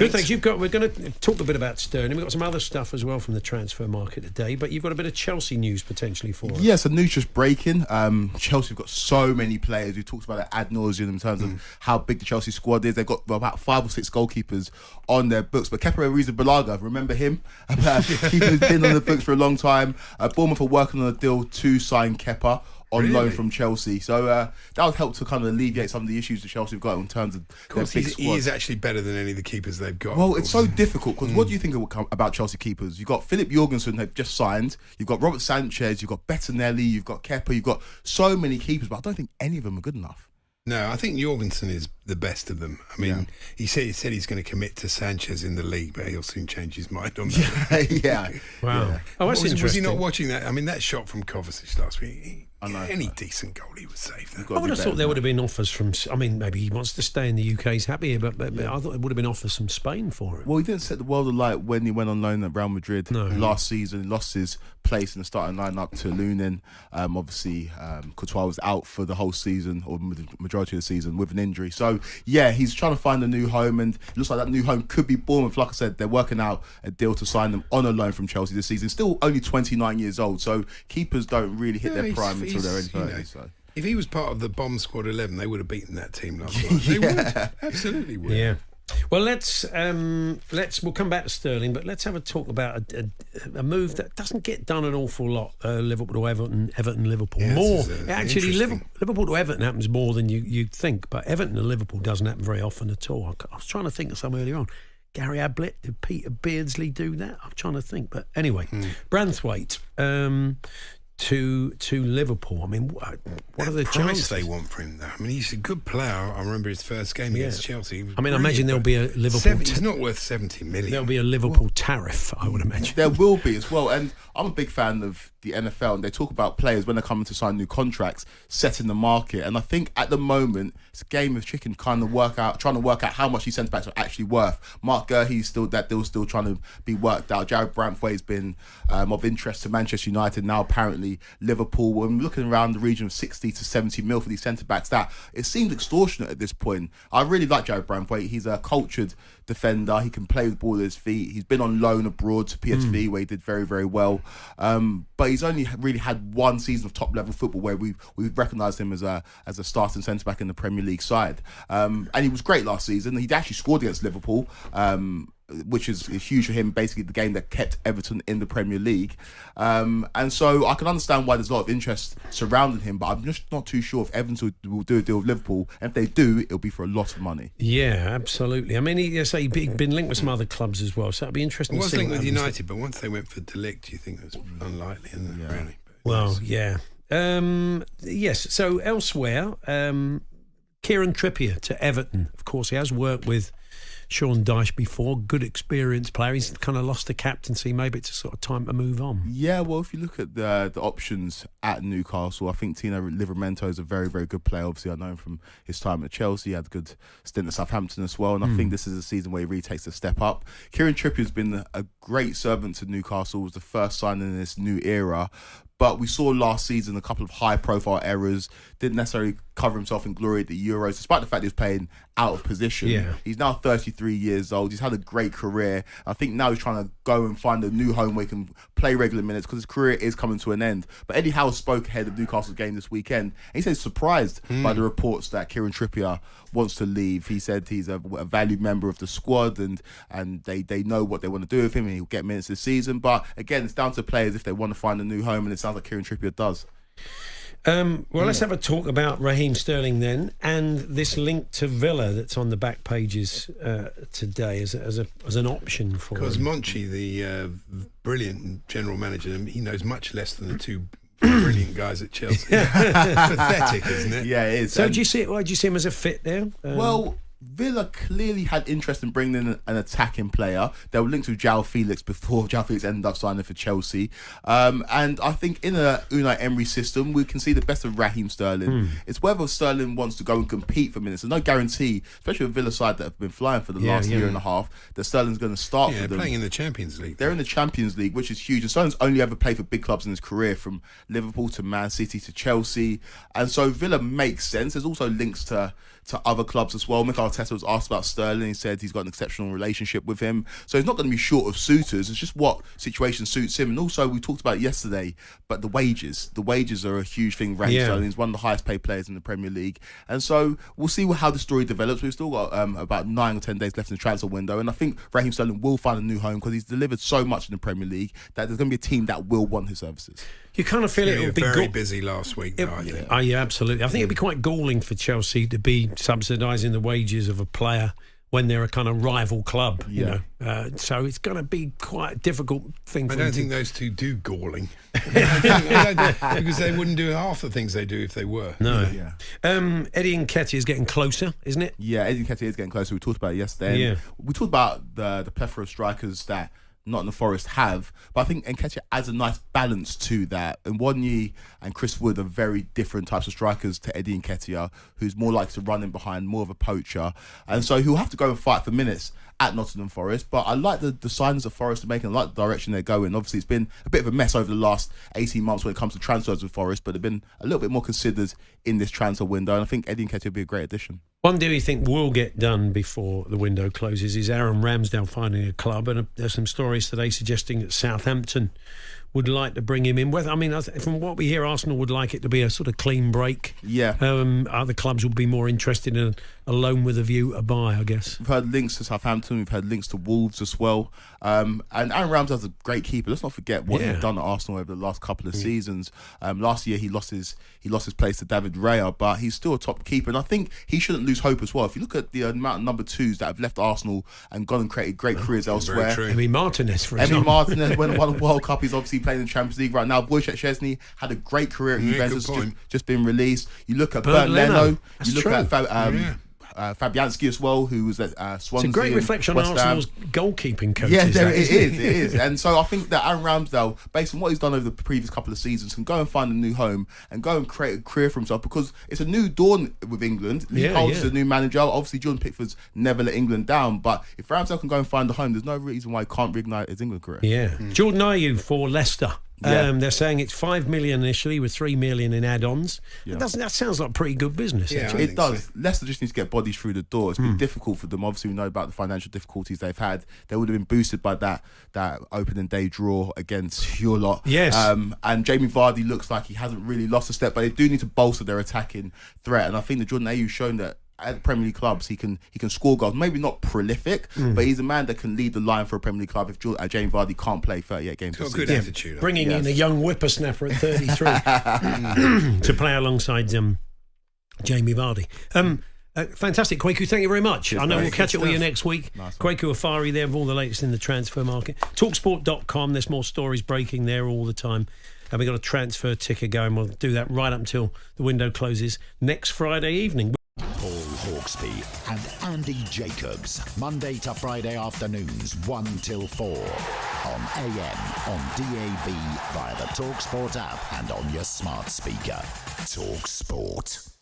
Good, thanks. We're going to talk a bit about Sterling. We've got some other stuff as well from the transfer market today, but you've got a bit of Chelsea news potentially for us. Yes, the news just breaking. Chelsea have got so many players. We've talked about it ad nauseum in terms of how big the Chelsea squad is. They've got about 5 or 6 goalkeepers on their books. But Kepa Arrizabalaga, remember him? He's been on the books for a long time. Bournemouth are working on a deal to sign Kepa on loan from Chelsea. So that would help to kind of alleviate some of the issues that Chelsea have got in terms of their big squad. He is actually better than any of the keepers they've got. Well, it's so difficult because what do you think about Chelsea keepers? You've got Philip Jorgensen they've just signed. You've got Robert Sanchez. You've got Bettinelli. You've got Kepa. You've got so many keepers, but I don't think any of them are good enough. No, I think Jorgensen is the best of them. I mean, he said he's going to commit to Sanchez in the league, but he'll soon change his mind on that. Yeah. Wow. Yeah. Oh, that's interesting. Was he not watching that? I mean, that shot from Kovacic last week, I know. any decent goalie would save that. I would have thought there would have been offers from... I mean, maybe he wants to stay in the UK, he's happy here, but I thought there would have been offers from Spain for him. Well, he didn't set the world alight when he went on loan at Real Madrid last season. He lost his place in the starting line-up to Lunin. Obviously, Courtois was out for the whole season, or the majority of the season, with an injury. So, yeah, he's trying to find a new home, and it looks like that new home could be Bournemouth. Like I said, they're working out a deal to sign them on a loan from Chelsea this season. Still only 29 years old, so keepers don't really hit their prime until they're in 30. So. If he was part of the bomb squad 11, they would have beaten that team last night. They would, absolutely would. Yeah. Well, we'll come back to Sterling, but let's have a talk about a move that doesn't get done an awful lot. Liverpool to Everton, Liverpool. Yeah, more actually, Liverpool to Everton happens more than you'd think, but Everton to Liverpool doesn't happen very often at all. I was trying to think of some earlier on. Gary Ablett, did Peter Beardsley do that? I'm trying to think, but anyway, Branthwaite. To Liverpool. I mean, what are the chances they want for him, though? I mean, he's a good player. I remember his first game against Chelsea. I mean, I imagine there'll be a Liverpool... He's not worth 70 million. There'll be a Liverpool tariff, I would imagine. There will be as well. And I'm a big fan of the NFL, and they talk about players when they're coming to sign new contracts, setting the market. And I think at the moment, it's a game of chicken trying to work out how much these centre-backs are actually worth. Mark Gurley's that deal's still trying to be worked out. Jarrad Branthwaite's been of interest to Manchester United, now apparently Liverpool. We're looking around the region of 60 to 70 mil for these centre-backs. That it seems extortionate at this point. I really like Jarrad Branthwaite. He's a cultured defender. He can play with the ball at his feet. He's been on loan abroad to PSV where he did very, very well. But he's only really had one season of top-level football where we've recognised him as a starting centre-back in the Premier League side. And he was great last season. He actually scored against Liverpool, which is huge for him, basically the game that kept Everton in the Premier League. And so I can understand why there's a lot of interest surrounding him, but I'm just not too sure if Everton will do a deal with Liverpool. And if they do, it'll be for a lot of money. Yeah, absolutely. I mean, he's been linked with some other clubs as well, so that'd be interesting to see. He was linked with United, but once they went for De Ligt, do you think that's unlikely, isn't it, really? Well, yeah. Yes, so elsewhere, Kieran Trippier to Everton. Of course, he has worked with Sean Dyche before, good experienced player. He's kind of lost the captaincy. Maybe it's a sort of time to move on. Yeah, well, if you look at the options at Newcastle, I think Tino Livramento is a very, very good player. Obviously, I know him from his time at Chelsea. He had a good stint at Southampton as well, and I think this is a season where he really takes a step up. Kieran Trippier has been a great servant to Newcastle. Was the first signing in this new era. But we saw last season a couple of high-profile errors. Didn't necessarily cover himself in glory at the Euros, despite the fact he was playing out of position. Yeah. He's now 33 years old. He's had a great career. I think now he's trying to go and find a new home where he can play regular minutes because his career is coming to an end. But Eddie Howe spoke ahead of Newcastle's game this weekend. And he said he's surprised by the reports that Kieran Trippier wants to leave. He said he's a valued member of the squad and they know what they want to do with him and he'll get minutes this season. But again, it's down to players if they want to find a new home, and it sounds like Kieran Trippier does. Let's have a talk about Raheem Sterling then, and this link to Villa that's on the back pages today as an option for him. Because Monchi, the brilliant general manager, he knows much less than the two brilliant guys at Chelsea. Pathetic, isn't it? Yeah, it is. So do you see him as a fit there? Well, Villa clearly had interest in bringing in an attacking player. They were linked with João Felix before João Felix ended up signing for Chelsea. And I think in a Unai Emery system, we can see the best of Raheem Sterling. It's whether Sterling wants to go and compete for minutes. There's no guarantee, especially with Villa side that have been flying for the last year and a half, that Sterling's going to start for them. They're playing in the Champions League. They're in the Champions League, which is huge. And Sterling's only ever played for big clubs in his career, from Liverpool to Man City to Chelsea. And so Villa makes sense. There's also links to to other clubs as well. Mikel Arteta was asked about Sterling. He said he's got an exceptional relationship with him. So he's not going to be short of suitors. It's just what situation suits him. And also, we talked about it yesterday, but the wages. The wages are a huge thing. Raheem Sterling is one of the highest paid players in the Premier League. And so we'll see how the story develops. We've still got about 9 or 10 days left in the transfer window. And I think Raheem Sterling will find a new home because he's delivered so much in the Premier League that there's going to be a team that will want his services. You kind of feel it'll be very busy last week, though, I think. Oh, yeah, absolutely. I think it'd be quite galling for Chelsea to be subsidising the wages of a player when they're a kind of rival club, you know. So it's going to be quite a difficult thing for them. I don't think those two do galling. Because they wouldn't do half the things they do if they were. No. Yeah. Eddie Nketiah is getting closer, isn't it? Yeah, Eddie Nketiah is getting closer. We talked about it yesterday. Yeah. We talked about the plethora of strikers that Nottingham Forest have, but I think Nketiah adds a nice balance to that. And Wanyee and Chris Wood are very different types of strikers to Eddie Nketiah, who's more likely to run in behind, more of a poacher, and so he'll have to go and fight for minutes at Nottingham Forest. But I like the signings that Forest are making. I like the direction they're going. Obviously, it's been a bit of a mess over the last 18 months when it comes to transfers with Forest, but they've been a little bit more considered in this transfer window, and I think Eddie Nketiah will be a great addition. One deal you think will get done before the window closes is Aaron Ramsdale finding a club, and there's some stories today suggesting that Southampton would like to bring him in. I mean, from what we hear, Arsenal would like it to be a sort of clean break. Yeah. Other clubs would be more interested in a loan with a view to buy, I guess. We've heard links to Southampton. We've heard links to Wolves as well. And Aaron Ramsdale's a great keeper. Let's not forget what he's done at Arsenal over the last couple of seasons. Last year he lost his place to David Raya, but he's still a top keeper. And I think he shouldn't lose hope as well. If you look at the amount of number twos that have left Arsenal and gone and created great careers elsewhere. Emi Martinez, for example. Emi Martinez won a World Cup. He's obviously playing in the Champions League right now. Wojciech Szczesny had a great career at Juventus, just been released. You look at Bernd Leno. You look at Fabianski as well, who was at Swansea. It's a great reflection on Arsenal's goalkeeping coaches. Yeah, it is. And so I think that Aaron Ramsdale, based on what he's done over the previous couple of seasons, can go and find a new home and go and create a career for himself, because it's a new dawn with England. Lee Cole is a new manager. Obviously, Jordan Pickford's never let England down, but if Ramsdale can go and find a home, there's no reason why he can't reignite his England career. Yeah. Jordan Ayew for Leicester. They're saying it's 5 million initially with 3 million in add-ons. That sounds like pretty good business. Yeah, it does. So. Leicester just needs to get bodies through the door. It's been difficult for them. Obviously, we know about the financial difficulties they've had. They would have been boosted by that opening day draw against your lot. Yes. And Jamie Vardy looks like he hasn't really lost a step, but they do need to bolster their attacking threat. And I think that Jordan Ayew's shown that at Premier League clubs, he can score goals. Maybe not prolific, but he's a man that can lead the line for a Premier League club if Jamie Vardy can't play 38 games. He's got a good attitude. Bringing in a young whippersnapper at 33 to play alongside Jamie Vardy. Fantastic, Kweku. Thank you very much. I know we'll catch up with you next week. Nice. Kweku Afari there with all the latest in the transfer market. talkSPORT.com. There's more stories breaking there all the time. And we've got a transfer ticker going. We'll do that right up until the window closes next Friday evening. Paul Hawksbee and Andy Jacobs, Monday to Friday afternoons 1 till 4 on AM, on DAB, via the talkSPORT app and on your smart speaker. talkSPORT.